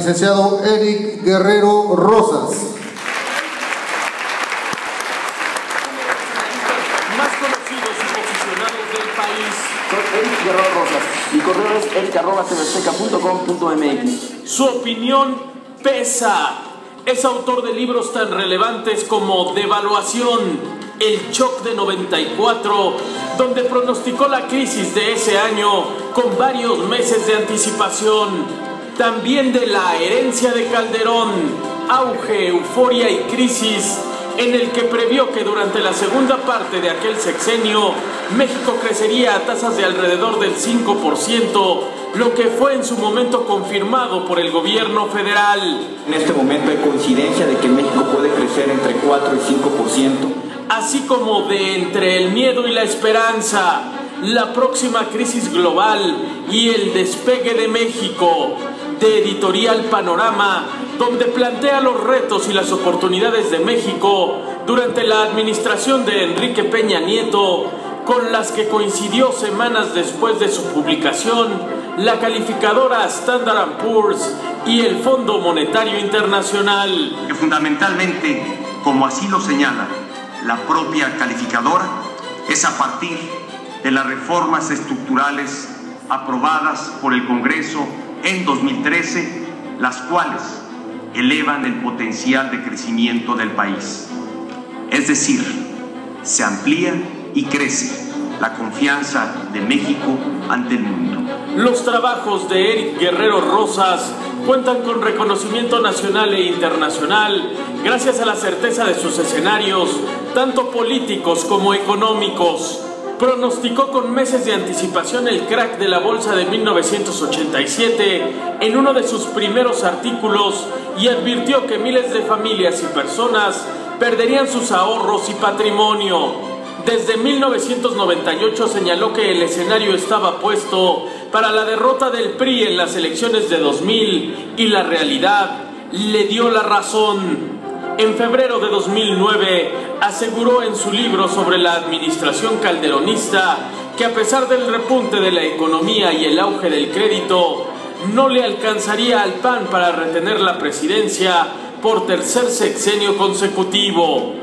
licenciado Eric Guerrero Rosas. Más conocidos y posicionados del país. Soy Eric Guerrero Rosas. Mi correo es eric@tvazteca.com.mx. Su opinión pesa. Es autor de libros tan relevantes como Devaluación, El Shock de 94, donde pronosticó la crisis de ese año con varios meses de anticipación. También de La herencia de Calderón, Auge, Euforia y Crisis, en el que previó que durante la segunda parte de aquel sexenio, México crecería a tasas de alrededor del 5%, lo que fue en su momento confirmado por el gobierno federal. En este momento hay coincidencia de que México puede crecer entre 4 y 5%. Así como de Entre el miedo y la esperanza, la próxima crisis global y el despegue de México, de Editorial Panorama, donde plantea los retos y las oportunidades de México durante la administración de Enrique Peña Nieto, con las que coincidió semanas después de su publicación la calificadora Standard & Poor's y el Fondo Monetario Internacional. Que fundamentalmente, como así lo señala la propia calificadora, es a partir de las reformas estructurales aprobadas por el Congreso en 2013, las cuales elevan el potencial de crecimiento del país. Es decir, se amplía y crece la confianza de México ante el mundo. Los trabajos de Eric Guerrero Rosas cuentan con reconocimiento nacional e internacional gracias a la certeza de sus escenarios, tanto políticos como económicos. Pronosticó con meses de anticipación el crack de la bolsa de 1987 en uno de sus primeros artículos y advirtió que miles de familias y personas perderían sus ahorros y patrimonio. Desde 1998 señaló que el escenario estaba puesto para la derrota del PRI en las elecciones de 2000 y la realidad le dio la razón. En febrero de 2009 aseguró en su libro sobre la administración calderonista que a pesar del repunte de la economía y el auge del crédito, no le alcanzaría al PAN para retener la presidencia por tercer sexenio consecutivo.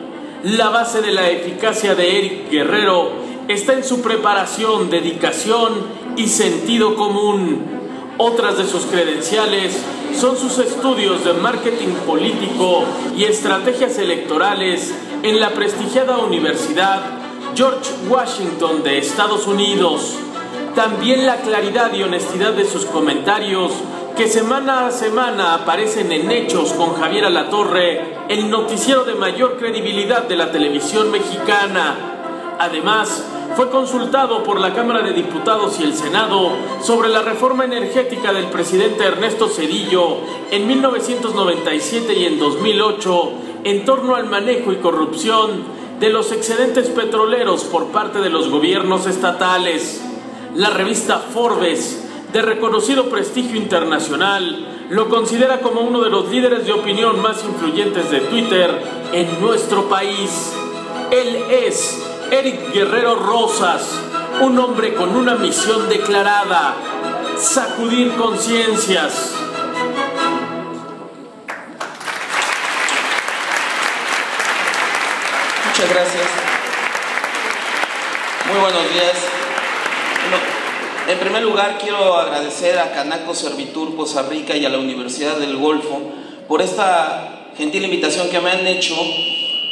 La base de la eficacia de Eric Guerrero está en su preparación, dedicación y sentido común. Otras de sus credenciales son sus estudios de marketing político y estrategias electorales en la prestigiada Universidad George Washington de Estados Unidos. También la claridad y honestidad de sus comentarios, que semana a semana aparecen en Hechos con Javier Alatorre, el noticiero de mayor credibilidad de la televisión mexicana. Además, fue consultado por la Cámara de Diputados y el Senado sobre la reforma energética del presidente Ernesto Zedillo en 1997 y en 2008 en torno al manejo y corrupción de los excedentes petroleros por parte de los gobiernos estatales. La revista Forbes, de reconocido prestigio internacional, lo considera como uno de los líderes de opinión más influyentes de Twitter en nuestro país. Él es Eric Guerrero Rosas, un hombre con una misión declarada: sacudir conciencias. Muchas gracias. Muy buenos días. En primer lugar, quiero agradecer a Canaco Servitur Poza Rica y a la Universidad del Golfo por esta gentil invitación que me han hecho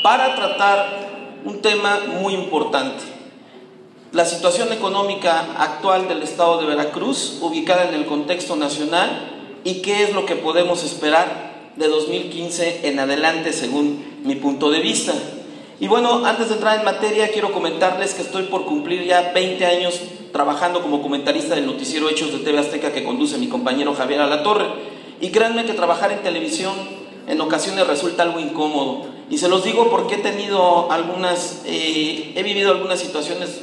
para tratar un tema muy importante: la situación económica actual del estado de Veracruz, ubicada en el contexto nacional, y qué es lo que podemos esperar de 2015 en adelante según mi punto de vista. Y bueno, antes de entrar en materia, quiero comentarles que estoy por cumplir ya 20 años trabajando como comentarista del noticiero Hechos de TV Azteca que conduce mi compañero Javier Alatorre. Y créanme que trabajar en televisión en ocasiones resulta algo incómodo. Y se los digo porque he vivido algunas situaciones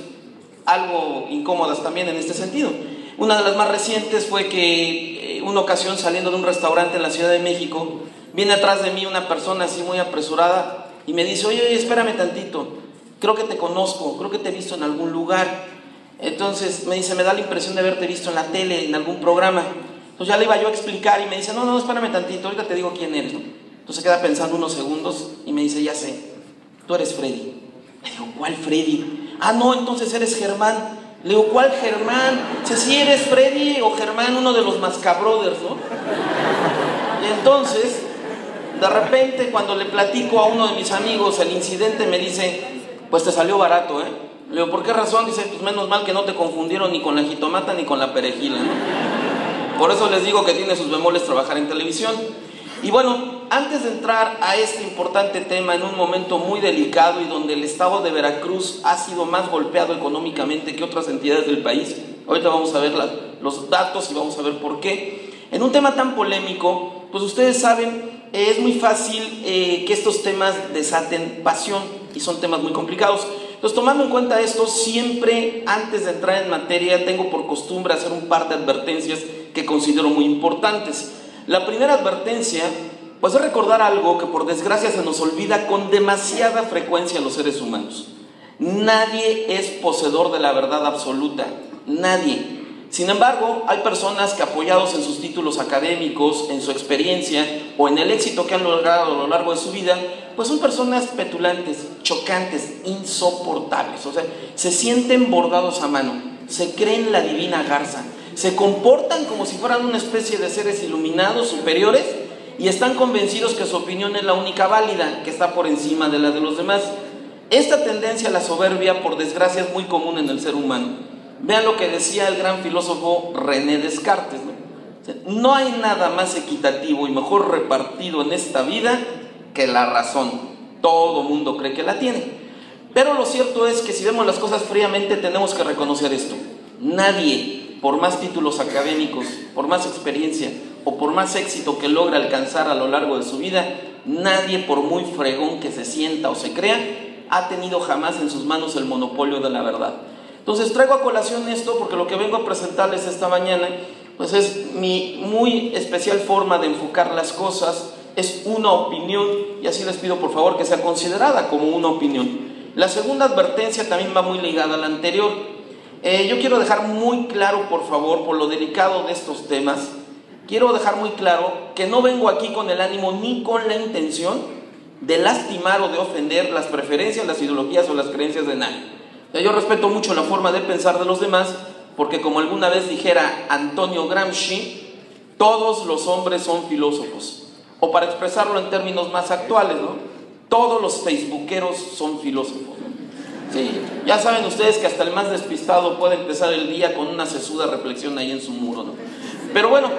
algo incómodas también en este sentido. Una de las más recientes fue que una ocasión, saliendo de un restaurante en la Ciudad de México, viene atrás de mí una persona así muy apresurada y me dice: oye, espérame tantito, creo que te conozco, creo que te he visto en algún lugar. Entonces me dice: me da la impresión de haberte visto en la tele, en algún programa. Entonces ya le iba yo a explicar y me dice, no, espérame tantito, ahorita te digo quién eres, ¿no? Entonces se queda pensando unos segundos y me dice, ya sé, tú eres Freddy. Le digo, ¿cuál Freddy? Ah, no, entonces eres Germán. Le digo, ¿cuál Germán? Si eres Freddy o Germán, uno de los Mascabrothers, ¿no? Y entonces, de repente, cuando le platico a uno de mis amigos el incidente, me dice, pues te salió barato, ¿eh? Le digo, ¿por qué razón? Dice, pues menos mal que no te confundieron ni con la jitomata ni con la perejila, ¿no? Por eso les digo que tiene sus bemoles trabajar en televisión. Y bueno, antes de entrar a este importante tema en un momento muy delicado y donde el estado de Veracruz ha sido más golpeado económicamente que otras entidades del país, ahorita vamos a ver los datos y vamos a ver por qué. En un tema tan polémico, pues ustedes saben, es muy fácil que estos temas desaten pasión y son temas muy complicados. Entonces, tomando en cuenta esto, siempre antes de entrar en materia tengo por costumbre hacer un par de advertencias que considero muy importantes. La primera advertencia, pues es recordar algo que por desgracia se nos olvida con demasiada frecuencia a los seres humanos. Nadie es poseedor de la verdad absoluta, nadie. Sin embargo, hay personas que apoyados en sus títulos académicos, en su experiencia o en el éxito que han logrado a lo largo de su vida, pues son personas petulantes, chocantes, insoportables. O sea, se sienten bordados a mano, se creen la divina garza, se comportan como si fueran una especie de seres iluminados, superiores, y están convencidos que su opinión es la única válida, que está por encima de la de los demás. Esta tendencia a la soberbia, por desgracia, es muy común en el ser humano. Vean lo que decía el gran filósofo René Descartes, ¿no? No hay nada más equitativo y mejor repartido en esta vida que la razón. Todo mundo cree que la tiene. Pero lo cierto es que si vemos las cosas fríamente tenemos que reconocer esto. Nadie, por más títulos académicos, por más experiencia o por más éxito que logre alcanzar a lo largo de su vida, nadie, por muy fregón que se sienta o se crea, ha tenido jamás en sus manos el monopolio de la verdad. Entonces traigo a colación esto porque lo que vengo a presentarles esta mañana pues es mi muy especial forma de enfocar las cosas, es una opinión y así les pido por favor que sea considerada como una opinión. La segunda advertencia también va muy ligada a la anterior. Yo quiero dejar muy claro, por favor, por lo delicado de estos temas, quiero dejar muy claro que no vengo aquí con el ánimo ni con la intención de lastimar o de ofender las preferencias, las ideologías o las creencias de nadie. Yo respeto mucho la forma de pensar de los demás, porque como alguna vez dijera Antonio Gramsci, todos los hombres son filósofos. O para expresarlo en términos más actuales, ¿no? Todos los facebookeros son filósofos. Sí, ya saben ustedes que hasta el más despistado puede empezar el día con una sesuda reflexión ahí en su muro, ¿no? Pero bueno,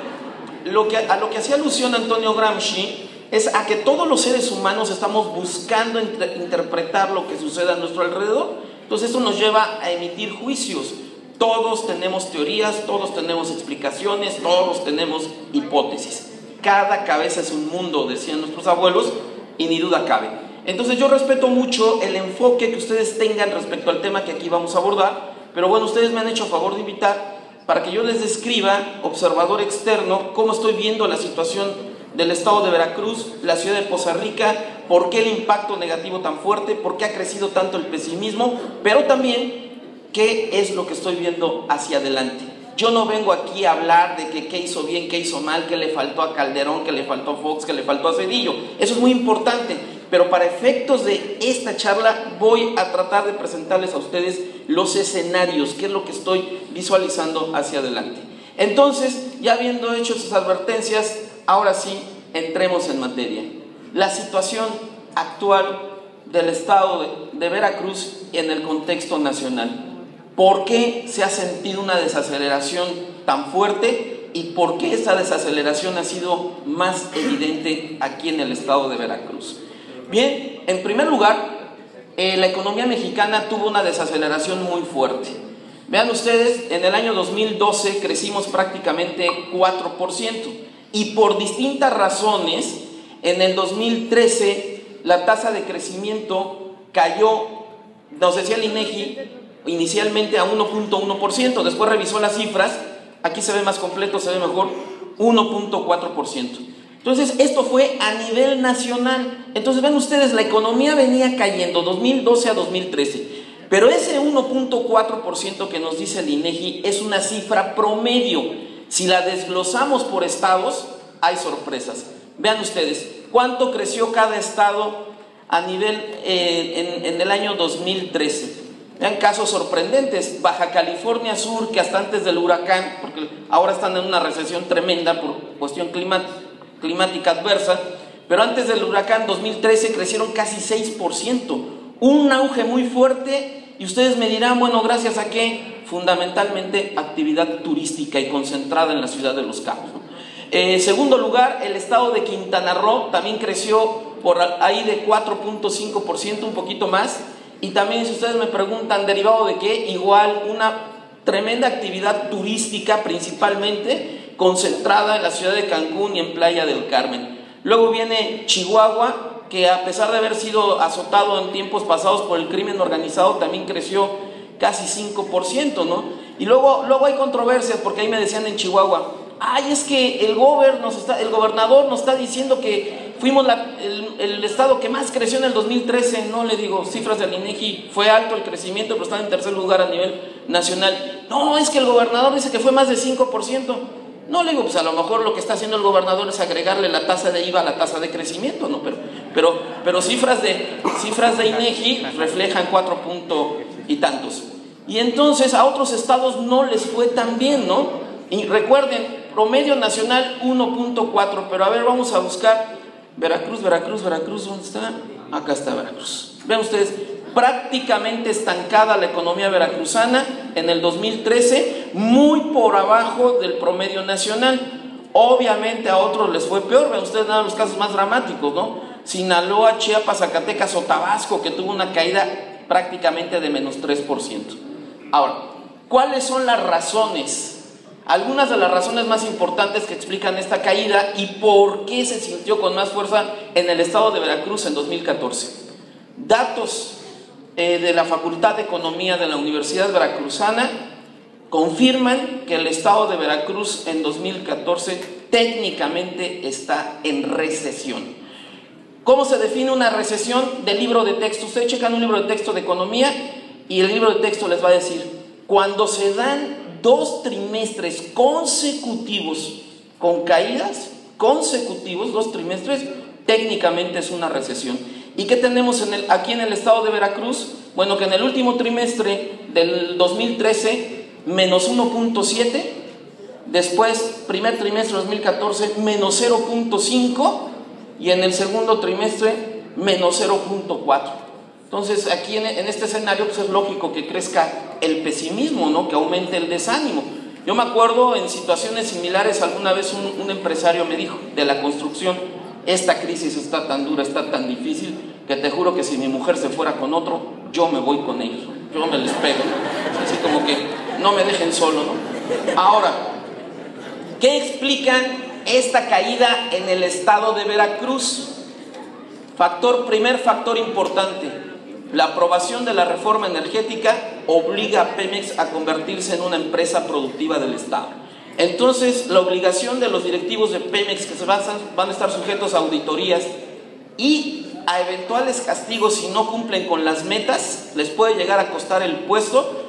a lo que hacía alusión Antonio Gramsci es a que todos los seres humanos estamos buscando interpretar lo que sucede a nuestro alrededor. Entonces esto nos lleva a emitir juicios. Todos tenemos teorías, todos tenemos explicaciones, todos tenemos hipótesis. Cada cabeza es un mundo, decían nuestros abuelos, y ni duda cabe. Entonces yo respeto mucho el enfoque que ustedes tengan respecto al tema que aquí vamos a abordar, pero bueno, ustedes me han hecho favor de invitar para que yo les describa, observador externo, cómo estoy viendo la situación del estado de Veracruz, la ciudad de Poza Rica, por qué el impacto negativo tan fuerte, por qué ha crecido tanto el pesimismo, pero también qué es lo que estoy viendo hacia adelante. Yo no vengo aquí a hablar de que qué hizo bien, qué hizo mal, qué le faltó a Calderón, qué le faltó a Fox, qué le faltó a Zedillo. Eso es muy importante, pero para efectos de esta charla voy a tratar de presentarles a ustedes los escenarios, qué es lo que estoy visualizando hacia adelante. Entonces, ya habiendo hecho esas advertencias, ahora sí, entremos en materia. La situación actual del estado de Veracruz en el contexto nacional. ¿Por qué se ha sentido una desaceleración tan fuerte y por qué esa desaceleración ha sido más evidente aquí en el estado de Veracruz? Bien, en primer lugar, la economía mexicana tuvo una desaceleración muy fuerte. Vean ustedes, en el año 2012 crecimos prácticamente 4%. Y por distintas razones, en el 2013 la tasa de crecimiento cayó, nos decía el INEGI, inicialmente a 1.1%, después revisó las cifras, aquí se ve más completo, se ve mejor, 1.4%. Entonces esto fue a nivel nacional. Entonces ven ustedes, la economía venía cayendo 2012 a 2013, pero ese 1.4% que nos dice el INEGI es una cifra promedio. Si la desglosamos por estados, hay sorpresas. Vean ustedes, ¿cuánto creció cada estado a nivel en el año 2013? Vean casos sorprendentes. Baja California Sur, que hasta antes del huracán, porque ahora están en una recesión tremenda por cuestión climática adversa, pero antes del huracán 2013 crecieron casi 6%, un auge muy fuerte, y ustedes me dirán, bueno, ¿gracias a qué? Fundamentalmente actividad turística y concentrada en la ciudad de Los Cabos, ¿no? Segundo lugar, el estado de Quintana Roo también creció por ahí de 4.5%, un poquito más, y también, si ustedes me preguntan, ¿derivado de qué? Igual una tremenda actividad turística, principalmente concentrada en la ciudad de Cancún y en Playa del Carmen. Luego viene Chihuahua, que a pesar de haber sido azotado en tiempos pasados por el crimen organizado, también creció casi 5%, ¿no? Y luego hay controversias, porque ahí me decían en Chihuahua, ay, es que el gobernador nos está diciendo que fuimos el estado que más creció en el 2013. No, le digo, cifras del INEGI, fue alto el crecimiento, pero está en tercer lugar a nivel nacional. No, es que el gobernador dice que fue más de 5%. No, le digo, pues a lo mejor lo que está haciendo el gobernador es agregarle la tasa de IVA a la tasa de crecimiento, ¿no? Pero cifras de INEGI reflejan 4 punto y tantos. Y entonces a otros estados no les fue tan bien, ¿no? Y recuerden, promedio nacional 1.4, pero a ver, vamos a buscar Veracruz, ¿dónde está? Acá está Veracruz. Vean ustedes, prácticamente estancada la economía veracruzana en el 2013, muy por abajo del promedio nacional. Obviamente a otros les fue peor, vean ustedes nada los casos más dramáticos, ¿no? Sinaloa, Chiapas, Zacatecas o Tabasco, que tuvo una caída prácticamente de menos 3%. Ahora, ¿cuáles son las razones? Algunas de las razones más importantes que explican esta caída y por qué se sintió con más fuerza en el estado de Veracruz en 2014. Datos de la Facultad de Economía de la Universidad Veracruzana confirman que el estado de Veracruz en 2014 técnicamente está en recesión. ¿Cómo se define una recesión? Del libro de texto. Ustedes checan un libro de texto de economía y el libro de texto les va a decir, cuando se dan 2 trimestres consecutivos con caídas, 2 trimestres, técnicamente es una recesión. ¿Y qué tenemos aquí en el estado de Veracruz? Bueno, que en el último trimestre del 2013, menos 1.7, después, primer trimestre de 2014, menos 0.5, y en el segundo trimestre, menos 0.4. Entonces, aquí en este escenario, pues es lógico que crezca el pesimismo, ¿no? Que aumente el desánimo. Yo me acuerdo en situaciones similares, alguna vez un empresario me dijo, de la construcción, esta crisis está tan dura, está tan difícil, que te juro que si mi mujer se fuera con otro, yo me voy con ellos, yo me les pego, ¿no? Así como que no me dejen solo, ¿no? Ahora, ¿qué explica esta caída en el estado de Veracruz? Primer factor importante. La aprobación de la reforma energética obliga a Pemex a convertirse en una empresa productiva del Estado. Entonces, la obligación de los directivos de Pemex, que van a estar sujetos a auditorías y a eventuales castigos si no cumplen con las metas, les puede llegar a costar el puesto.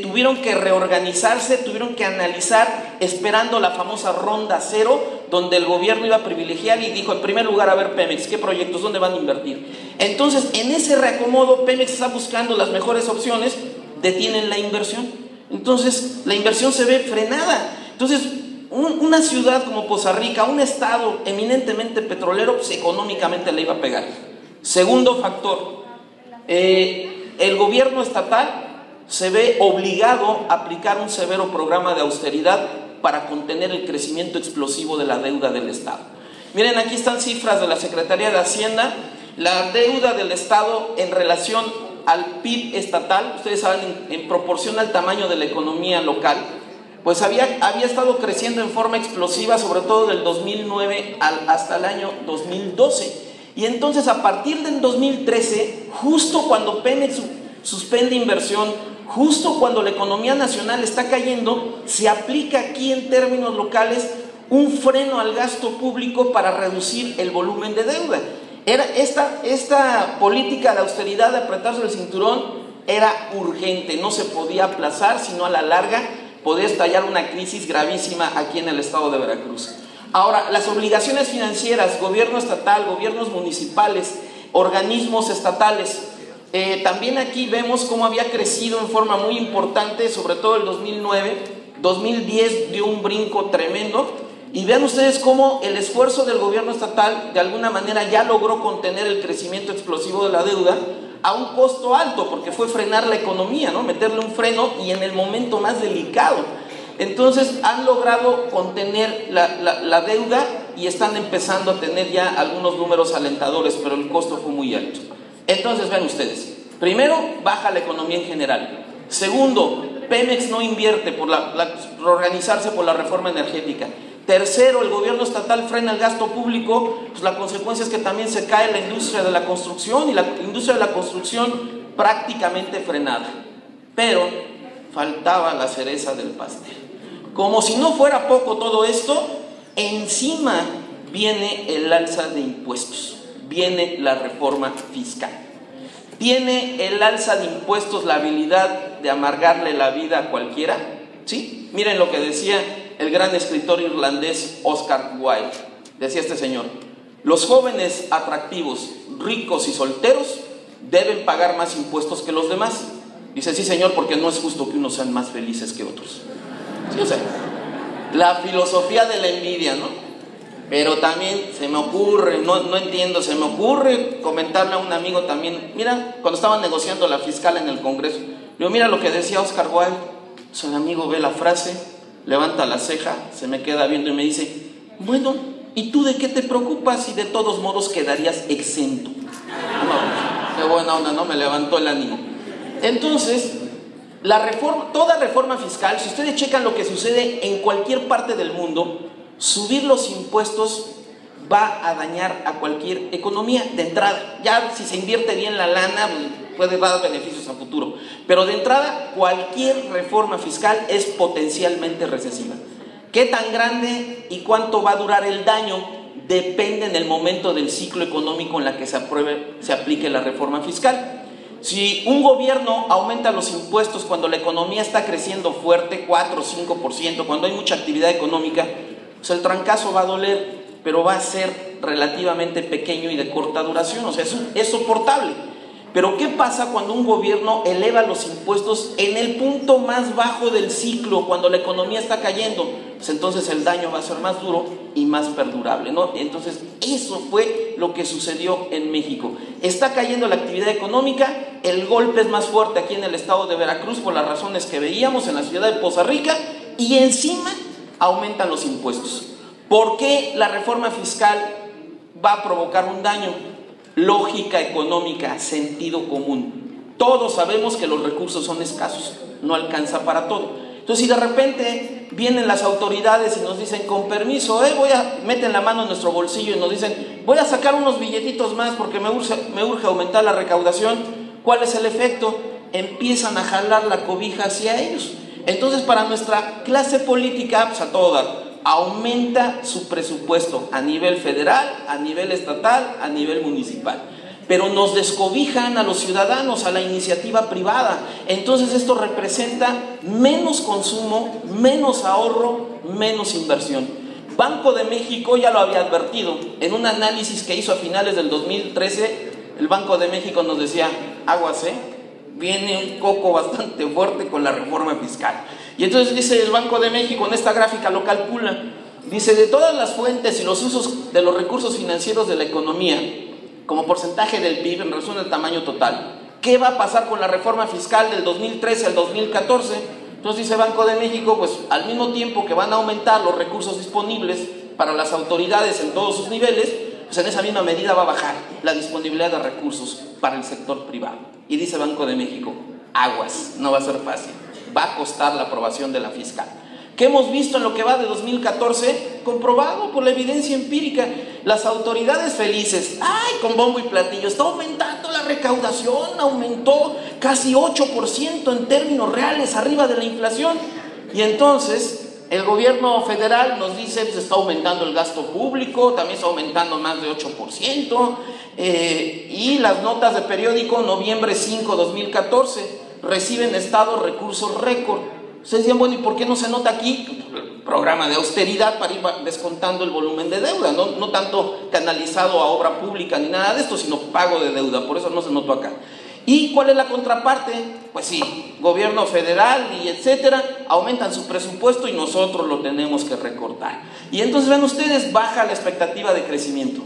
Tuvieron que reorganizarse, tuvieron que analizar, esperando la famosa ronda cero, donde el gobierno iba a privilegiar y dijo, en primer lugar, a ver, Pemex, ¿qué proyectos? ¿Dónde van a invertir? Entonces, en ese reacomodo, Pemex está buscando las mejores opciones, detienen la inversión. Entonces, la inversión se ve frenada. Entonces, una ciudad como Poza Rica, un estado eminentemente petrolero, pues económicamente le iba a pegar. Segundo factor, el gobierno estatal se ve obligado a aplicar un severo programa de austeridad para contener el crecimiento explosivo de la deuda del Estado. Miren, aquí están cifras de la Secretaría de Hacienda. La deuda del Estado en relación al PIB estatal, ustedes saben, en proporción al tamaño de la economía local, pues había estado creciendo en forma explosiva, sobre todo del 2009 hasta el año 2012. Y entonces, a partir del 2013, justo cuando Pemex suspende inversión, justo cuando la economía nacional está cayendo, se aplica aquí en términos locales un freno al gasto público para reducir el volumen de deuda. Esta política de austeridad, de apretarse el cinturón, era urgente, no se podía aplazar, sino a la larga podría estallar una crisis gravísima aquí en el estado de Veracruz. Ahora, las obligaciones financieras, gobierno estatal, gobiernos municipales, organismos estatales, también aquí vemos cómo había crecido en forma muy importante, sobre todo el 2009, 2010 dio un brinco tremendo, y vean ustedes cómo el esfuerzo del gobierno estatal de alguna manera ya logró contener el crecimiento explosivo de la deuda a un costo alto, porque fue frenar la economía, ¿no? Meterle un freno y en el momento más delicado. Entonces han logrado contener la deuda y están empezando a tener ya algunos números alentadores, pero el costo fue muy alto. Entonces vean ustedes, primero, baja la economía en general. Segundo, Pemex no invierte por organizarse por la reforma energética. Tercero, el gobierno estatal frena el gasto público, pues la consecuencia es que también se cae la industria de la construcción, y la industria de la construcción prácticamente frenada. Pero faltaba la cereza del pastel. Como si no fuera poco todo esto, encima viene el alza de impuestos, viene la reforma fiscal. ¿Tiene el alza de impuestos la habilidad de amargarle la vida a cualquiera? ¿Sí? Miren lo que decía el gran escritor irlandés Oscar Wilde. Decía este señor: los jóvenes atractivos, ricos y solteros deben pagar más impuestos que los demás. Dice, sí señor, porque no es justo que unos sean más felices que otros. Sí, o sea, la filosofía de la envidia, ¿no? Pero también se me ocurre, no entiendo, se me ocurre comentarle a un amigo también, mira, cuando estaban negociando la fiscal en el Congreso, digo, mira lo que decía Oscar Wilde. Pues el amigo ve la frase, levanta la ceja, se me queda viendo y me dice, bueno, ¿y tú de qué te preocupas si de todos modos quedarías exento? No, qué buena onda, ¿no? Me levantó el ánimo. Entonces, toda reforma fiscal, si ustedes checan lo que sucede en cualquier parte del mundo, subir los impuestos va a dañar a cualquier economía de entrada. Ya si se invierte bien la lana, puede dar beneficios a futuro. Pero de entrada, cualquier reforma fiscal es potencialmente recesiva. ¿Qué tan grande y cuánto va a durar el daño? Depende en el momento del ciclo económico en la que se aplique la reforma fiscal. Si un gobierno aumenta los impuestos cuando la economía está creciendo fuerte, 4 o 5%, cuando hay mucha actividad económica, pues el trancazo va a doler, pero va a ser relativamente pequeño y de corta duración, o sea, es soportable. Pero ¿qué pasa cuando un gobierno eleva los impuestos en el punto más bajo del ciclo, cuando la economía está cayendo? Pues entonces el daño va a ser más duro y más perdurable, ¿no? Entonces eso fue lo que sucedió en México. Está cayendo la actividad económica, el golpe es más fuerte aquí en el estado de Veracruz por las razones que veíamos en la ciudad de Poza Rica, y encima aumentan los impuestos. ¿Por qué la reforma fiscal va a provocar un daño? Lógica económica, sentido común. Todos sabemos que los recursos son escasos, no alcanza para todo. Entonces, si de repente vienen las autoridades y nos dicen, con permiso, meten la mano en nuestro bolsillo y nos dicen, voy a sacar unos billetitos más porque me urge aumentar la recaudación, ¿cuál es el efecto? Empiezan a jalar la cobija hacia ellos. Entonces, para nuestra clase política, pues a toda, aumenta su presupuesto a nivel federal, a nivel estatal, a nivel municipal. Pero nos descobijan a los ciudadanos, a la iniciativa privada. Entonces esto representa menos consumo, menos ahorro, menos inversión. Banco de México ya lo había advertido. En un análisis que hizo a finales del 2013, el Banco de México nos decía, aguas, viene un coco bastante fuerte con la reforma fiscal. Y entonces dice el Banco de México, en esta gráfica lo calcula, dice, de todas las fuentes y los usos de los recursos financieros de la economía, como porcentaje del PIB en relación al tamaño total, ¿qué va a pasar con la reforma fiscal del 2013 al 2014? Entonces dice Banco de México, pues al mismo tiempo que van a aumentar los recursos disponibles para las autoridades en todos sus niveles, pues en esa misma medida va a bajar la disponibilidad de recursos para el sector privado. Y dice Banco de México, aguas, no va a ser fácil, va a costar la aprobación de la fiscal. ¿Qué hemos visto en lo que va de 2014? Comprobado por la evidencia empírica. Las autoridades felices, con bombo y platillo, está aumentando la recaudación, aumentó casi 8% en términos reales, arriba de la inflación. Y entonces el gobierno federal nos dice, pues está aumentando el gasto público, también está aumentando más de 8%, y las notas de periódico, noviembre 5, 2014, reciben estados recursos récord. Ustedes decían, bueno, ¿y por qué no se nota aquí? Programa de austeridad para ir descontando el volumen de deuda, no tanto canalizado a obra pública ni nada de esto, sino pago de deuda, por eso no se notó acá. ¿Y cuál es la contraparte? Pues sí, gobierno federal y etcétera, aumentan su presupuesto y nosotros lo tenemos que recortar. Y entonces ven ustedes, baja la expectativa de crecimiento.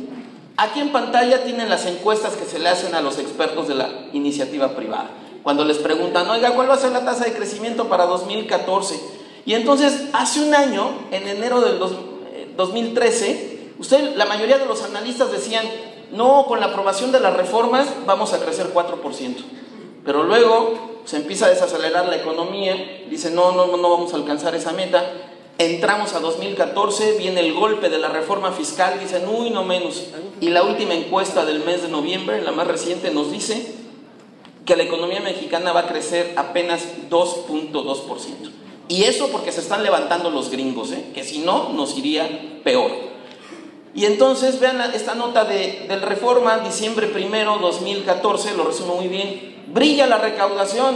Aquí en pantalla tienen las encuestas que se le hacen a los expertos de la iniciativa privada. Cuando les preguntan, oiga, ¿cuál va a ser la tasa de crecimiento para 2014? Y entonces, hace un año, en enero del 2013, la mayoría de los analistas decían, no, con la aprobación de las reformas vamos a crecer 4%. Pero luego se empieza a desacelerar la economía, dice, no vamos a alcanzar esa meta. Entramos a 2014, viene el golpe de la reforma fiscal, dicen, uy, no menos. Y la última encuesta del mes de noviembre, la más reciente, nos dice que la economía mexicana va a crecer apenas 2.2%. Y eso porque se están levantando los gringos, que si no, nos iría peor. Y entonces vean esta nota del Reforma, diciembre 1, 2014, lo resumo muy bien. Brilla la recaudación,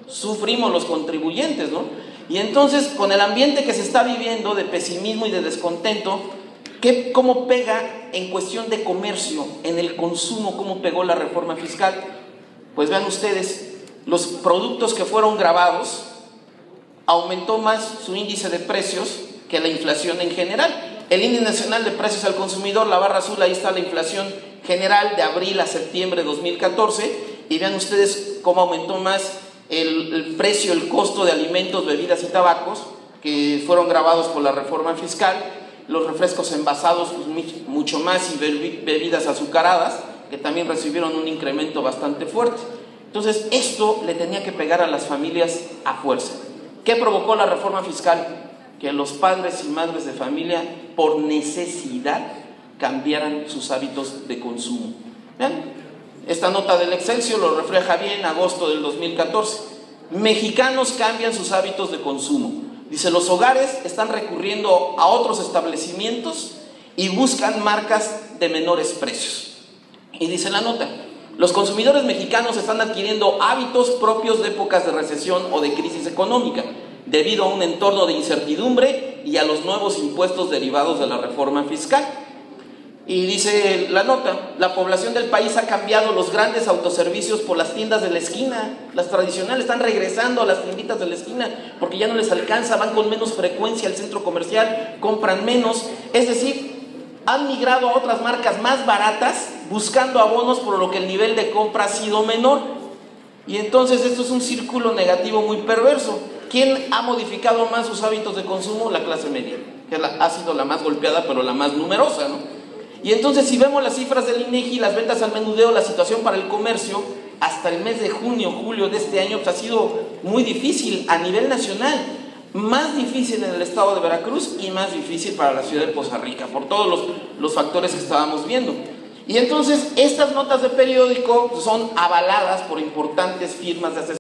sufrimos los contribuyentes, ¿no? Y entonces, con el ambiente que se está viviendo de pesimismo y de descontento, ¿cómo pega en cuestión de comercio, en el consumo, cómo pegó la reforma fiscal? Pues vean ustedes, los productos que fueron gravados, aumentó más su índice de precios que la inflación en general. El índice nacional de precios al consumidor, la barra azul, ahí está la inflación general de abril a septiembre de 2014, y vean ustedes cómo aumentó más el precio, el costo de alimentos, bebidas y tabacos, que fueron gravados por la reforma fiscal, los refrescos envasados pues, mucho más, y bebidas azucaradas, que también recibieron un incremento bastante fuerte. Entonces, esto le tenía que pegar a las familias a fuerza. ¿Qué provocó la reforma fiscal? Que los padres y madres de familia, por necesidad, cambiaran sus hábitos de consumo. ¿Vean? Esta nota del Excelsior lo refleja bien, agosto del 2014. Mexicanos cambian sus hábitos de consumo. Dice, los hogares están recurriendo a otros establecimientos y buscan marcas de menores precios. Y dice la nota, los consumidores mexicanos están adquiriendo hábitos propios de épocas de recesión o de crisis económica, debido a un entorno de incertidumbre y a los nuevos impuestos derivados de la reforma fiscal. Y dice la nota, la población del país ha cambiado los grandes autoservicios por las tiendas de la esquina. Las tradicionales están regresando a las tienditas de la esquina porque ya no les alcanza, van con menos frecuencia al centro comercial, compran menos. Es decir, han migrado a otras marcas más baratas buscando abonos, por lo que el nivel de compra ha sido menor. Y entonces esto es un círculo negativo muy perverso. ¿Quién ha modificado más sus hábitos de consumo? La clase media, que ha sido la más golpeada, pero la más numerosa, ¿no? Y entonces, si vemos las cifras del INEGI, las ventas al menudeo, la situación para el comercio, hasta el mes de junio, julio de este año, pues ha sido muy difícil a nivel nacional. Más difícil en el estado de Veracruz y más difícil para la ciudad de Poza Rica, por todos los factores que estábamos viendo. Y entonces, estas notas de periódico son avaladas por importantes firmas de asesoría.